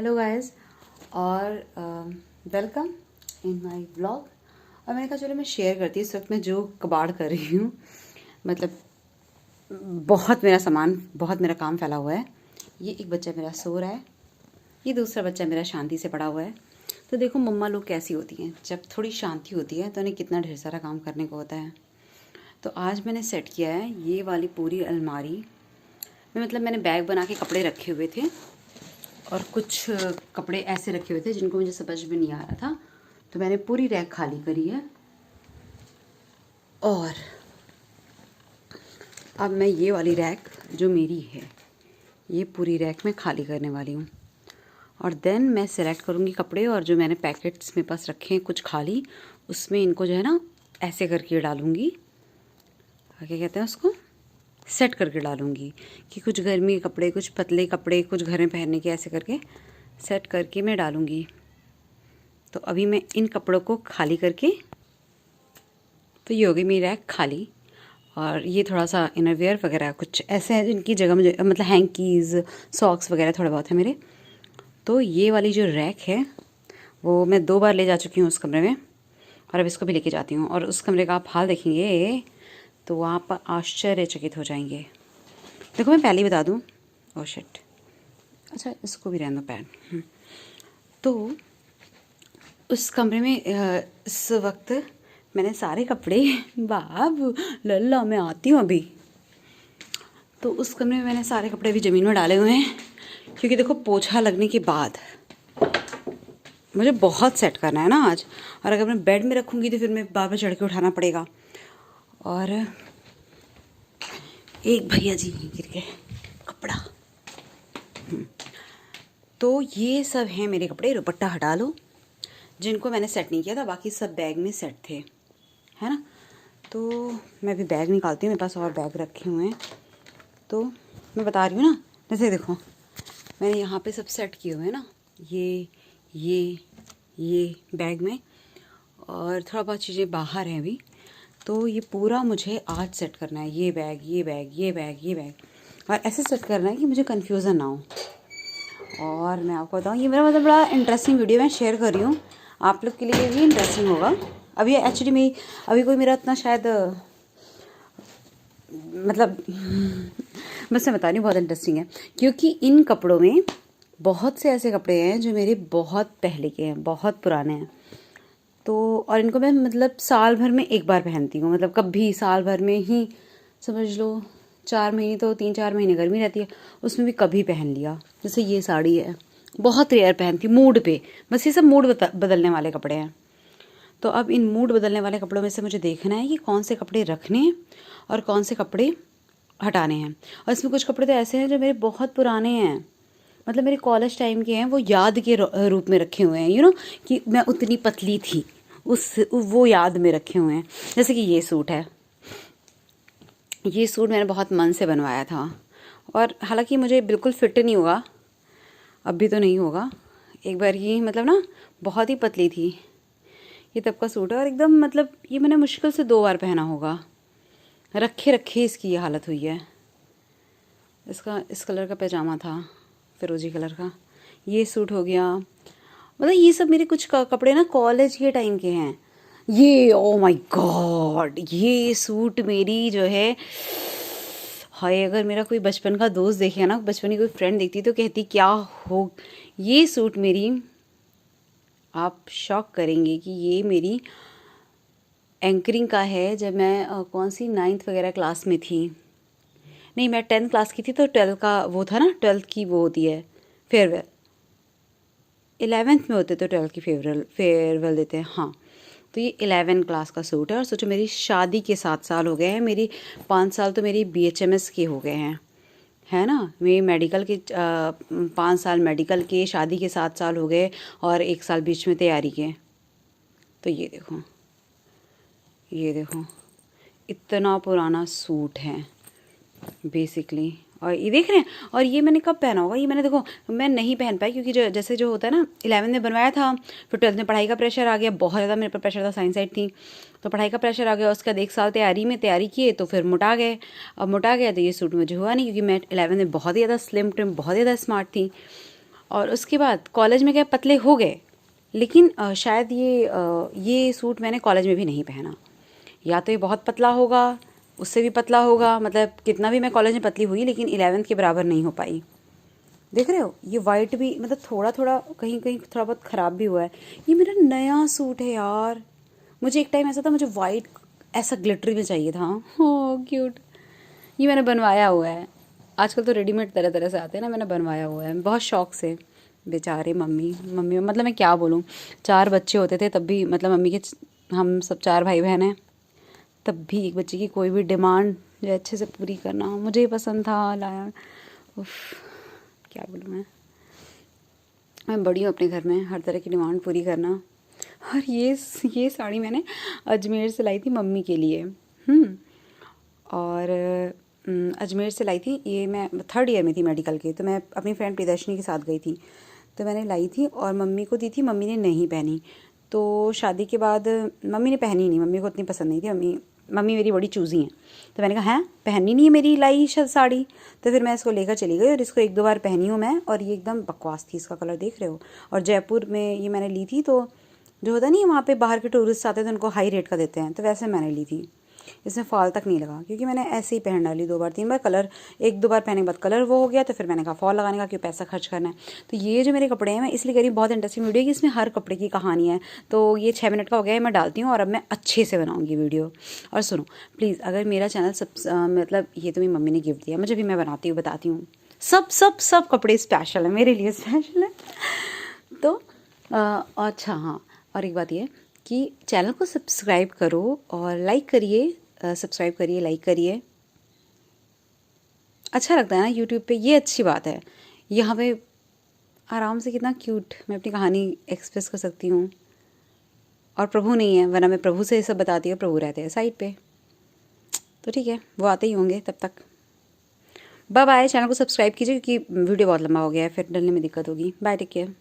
Hello guys और welcome in my vlog. और मैंने कहा चलो मैं शेयर करती हूँ इस वक्त मैं जो कबाड़ कर रही हूँ। मतलब बहुत मेरा सामान, बहुत मेरा काम फैला हुआ है। ये एक बच्चा मेरा सो रहा है, ये दूसरा बच्चा मेरा शांति से पड़ा हुआ है। तो देखो मम्मा लोग कैसी होती हैं, जब थोड़ी शांति होती है तो उन्हें कितना ढेर सारा काम करने को होता है। तो आज मैंने सेट किया है ये वाली पूरी अलमारी में। मतलब मैंने बैग बना के कपड़े रखे हुए थे और कुछ कपड़े ऐसे रखे हुए थे जिनको मुझे समझ में नहीं आ रहा था, तो मैंने पूरी रैक खाली करी है। और अब मैं ये वाली रैक जो मेरी है, ये पूरी रैक मैं खाली करने वाली हूँ। और देन मैं सेलेक्ट करूँगी कपड़े, और जो मैंने पैकेट्स मेरे पास रखे हैं कुछ खाली, उसमें इनको जो है ना ऐसे करके डालूँगी। क्या कहते हैं उसको, सेट करके डालूँगी कि कुछ गर्मी के कपड़े, कुछ पतले कपड़े, कुछ घर में पहनने के, ऐसे करके सेट करके मैं डालूँगी। तो अभी मैं इन कपड़ों को खाली करके, तो ये होगी मेरी रैक खाली। और ये थोड़ा सा इनरवेयर वगैरह कुछ ऐसे हैं जिनकी जगह मुझे, मतलब हैंकीज़, सॉक्स वगैरह थोड़ा बहुत है मेरे। तो ये वाली जो रैक है वो मैं 2 बार ले जा चुकी हूँ उस कमरे में, और अब इसको भी लेके जाती हूँ। और उस कमरे का आप हाल देखेंगे तो वहाँ पर आश्चर्यचकित हो जाएंगे। देखो मैं पहले ही बता दूँ, ओह शिट, अच्छा इसको भी रहने दो पैन। तो उस कमरे में इस वक्त मैंने सारे कपड़े बाबू लल्ला मैं आती हूँ अभी। तो उस कमरे में मैंने सारे कपड़े भी ज़मीन में डाले हुए हैं, क्योंकि देखो पोछा लगने के बाद मुझे बहुत सेट करना है ना आज। और अगर मैं बेड में रखूँगी तो फिर मैं बार बार चढ़ के उठाना पड़ेगा। और एक भैया जी गिर गए कपड़ा। तो ये सब हैं मेरे कपड़े। दुपट्टा हटा लो, जिनको मैंने सेट नहीं किया था, बाकी सब बैग में सेट थे, है ना। तो मैं भी बैग निकालती हूँ, मेरे पास और बैग रखे हुए हैं। तो मैं बता रही हूँ ना, जैसे देखो मैंने यहाँ पे सब सेट किए हुए हैं ना, ये बैग में, और थोड़ा बहुत चीज़ें बाहर हैं अभी। तो ये पूरा मुझे आज सेट करना है, ये बैग, ये बैग, ये बैग, ये बैग, और ऐसे सेट करना है कि मुझे कन्फ्यूज़न ना हो। और मैं आपको बताऊँ, ये मेरा मतलब बड़ा इंटरेस्टिंग वीडियो मैं शेयर कर रही हूँ, आप लोग के लिए भी इंटरेस्टिंग होगा। अभी एक्चुअली में अभी कोई मेरा इतना शायद मतलब बस मैं बता रही हूँ, बहुत इंटरेस्टिंग है, क्योंकि इन कपड़ों में बहुत से ऐसे कपड़े हैं जो मेरे बहुत पहले के हैं, बहुत पुराने हैं। तो और इनको मैं मतलब साल भर में एक बार पहनती हूँ, मतलब कभी साल भर में ही समझ लो 4 महीने, तो 3-4 महीने गर्मी रहती है, उसमें भी कभी पहन लिया। जैसे ये साड़ी है, बहुत रेयर पहनती, मूड पे, बस ये सब मूड बदलने वाले कपड़े हैं। तो अब इन मूड बदलने वाले कपड़ों में से मुझे देखना है कि कौन से कपड़े रखने हैं और कौन से कपड़े हटाने हैं। और इसमें कुछ कपड़े तो ऐसे हैं जो मेरे बहुत पुराने हैं, मतलब मेरे कॉलेज टाइम के हैं, वो याद के रूप में रखे हुए हैं, कि मैं उतनी पतली थी, वो याद में रखे हुए हैं। जैसे कि ये सूट है, ये सूट मैंने बहुत मन से बनवाया था, और हालांकि मुझे बिल्कुल फिट नहीं होगा, अभी तो नहीं होगा, एक बार ही मतलब ना बहुत ही पतली थी। ये तब का सूट है, और एकदम मतलब ये मैंने मुश्किल से 2 बार पहना होगा, रखे रखे इसकी ये हालत हुई है। इस कलर का पैजामा था, फिरोजी कलर का। ये सूट हो गया, मतलब ये सब मेरे कुछ कपड़े ना कॉलेज के टाइम के हैं। ये ओ माय गॉड, ये सूट मेरी जो है, हाय अगर मेरा कोई बचपन का दोस्त देखे ना, बचपन की कोई फ्रेंड देखती तो कहती क्या हो। ये सूट मेरी, आप शॉक करेंगे कि ये मेरी एंकरिंग का है, जब मैं कौन सी 9th वगैरह क्लास में थी, नहीं मैं 10th क्लास की थी, तो 12th का वो था ना, 12th की वो होती है फेयरवेल, 11th में होते तो 12th की फेयरवेल देते हैं, हाँ। तो ये 11 क्लास का सूट है। और सोचो मेरी शादी के 7 साल हो गए हैं, मेरी 5 साल तो मेरी BHMS के हो गए हैं, है ना। मेरी मेडिकल के 5 साल मेडिकल के, शादी के 7 साल हो गए, और 1 साल बीच में तैयारी के। तो ये देखो, ये देखो इतना पुराना सूट है बेसिकली। और ये देख रहे हैं, और ये मैंने कब पहना होगा, ये मैंने देखो मैं नहीं पहन पाई, क्योंकि जो होता है ना, 11th में बनवाया था, फिर 12th में पढ़ाई का प्रेशर आ गया, बहुत ज़्यादा मेरे पर प्रेशर था, साइंस साइड थी, तो पढ़ाई का प्रेशर आ गया। उसके बाद 1 साल तैयारी किए, तो फिर मुटा गए। अब मुटा गया तो ये सूट मुझे हुआ नहीं, क्योंकि मैं 11th में बहुत ही ज़्यादा स्लिम ट्रिम, बहुत ज़्यादा स्मार्ट थी। और उसके बाद कॉलेज में गए, पतले हो गए, लेकिन शायद ये सूट मैंने कॉलेज में भी नहीं पहना। या तो ये बहुत पतला होगा, उससे भी पतला होगा, मतलब कितना भी मैं कॉलेज में पतली हुई लेकिन 11th के बराबर नहीं हो पाई। देख रहे हो, ये वाइट भी मतलब थोड़ा थोड़ा कहीं कहीं थोड़ा बहुत ख़राब भी हुआ है। ये मेरा नया सूट है यार। मुझे एक टाइम ऐसा था, मुझे वाइट ऐसा ग्लिटरी में चाहिए था। हो क्यूट। ये मैंने बनवाया हुआ है। आजकल तो रेडीमेड तरह तरह से आते हैं ना, मैंने बनवाया हुआ है बहुत शौक से। बेचारे मम्मी मम्मी मतलब मैं क्या बोलूँ, 4 बच्चे होते थे तब भी, मतलब मम्मी के हम सब 4 भाई बहन हैं, तब भी एक बच्चे की कोई भी डिमांड जो अच्छे से पूरी करना मुझे ही पसंद था, लाया। उफ, क्या बोलूँ मैं बड़ी हूँ अपने घर में, हर तरह की डिमांड पूरी करना। और ये साड़ी मैंने अजमेर से लाई थी मम्मी के लिए। और अजमेर से लाई थी ये, मैं 3rd ईयर में थी मेडिकल के, तो मैं अपनी फ्रेंड प्रियदर्शनी के साथ गई थी, तो मैंने लाई थी और मम्मी को दी थी, मम्मी ने नहीं पहनी। तो शादी के बाद मम्मी ने पहनी नहीं, मम्मी को उतनी पसंद नहीं थी। मम्मी मेरी बड़ी चूज़ी हैं, तो मैंने कहा हैं पहननी नहीं है मेरी लाई साड़ी, तो फिर मैं इसको लेकर चली गई और इसको 1-2 बार पहनी हूँ मैं, और ये एकदम बकवास थी। इसका कलर देख रहे हो। और जयपुर में ये मैंने ली थी, तो जो होता नहीं है वहाँ पे बाहर के टूरिस्ट आते हैं तो उनको हाई रेट का देते हैं, तो वैसे मैंने ली थी। इसमें फॉल तक नहीं लगा, क्योंकि मैंने ऐसे ही पहन डाली 2 बार 3 बार, कलर 1-2 बार पहनने के बाद कलर वो हो गया, तो फिर मैंने कहा फॉल लगाने का क्यों पैसा खर्च करना है। तो ये जो मेरे कपड़े हैं मैं इसलिए कह रही हूँ, बहुत इंटरेस्टिंग वीडियो है कि इसमें हर कपड़े की कहानी है। तो ये 6 मिनट का हो गया है, मैं डालती हूँ और अब मैं अच्छे से बनाऊँगी वीडियो। और सुनो प्लीज़, अगर मेरा चैनल मतलब ये तो मेरी मम्मी ने गिफ्ट दिया मुझे, भी मैं बनाती हूँ, बताती हूँ। सब कपड़े स्पेशल है मेरे लिए, स्पेशल है। तो अच्छा हाँ, और एक बात ये कि चैनल को सब्सक्राइब करो और लाइक करिए, सब्सक्राइब करिए, लाइक करिए। अच्छा लगता है ना यूट्यूब पे, ये अच्छी बात है। यहाँ पे आराम से कितना क्यूट मैं अपनी कहानी एक्सप्रेस कर सकती हूँ। और प्रभु नहीं है, वरना मैं प्रभु से ये सब बताती हूँ, प्रभु रहते हैं साइड पे। तो ठीक है, वो आते ही होंगे तब तक। Bye bye. चैनल को सब्सक्राइब कीजिए क्योंकि वीडियो बहुत लंबा हो गया है, फिर डलने में दिक्कत होगी। Bye, take care.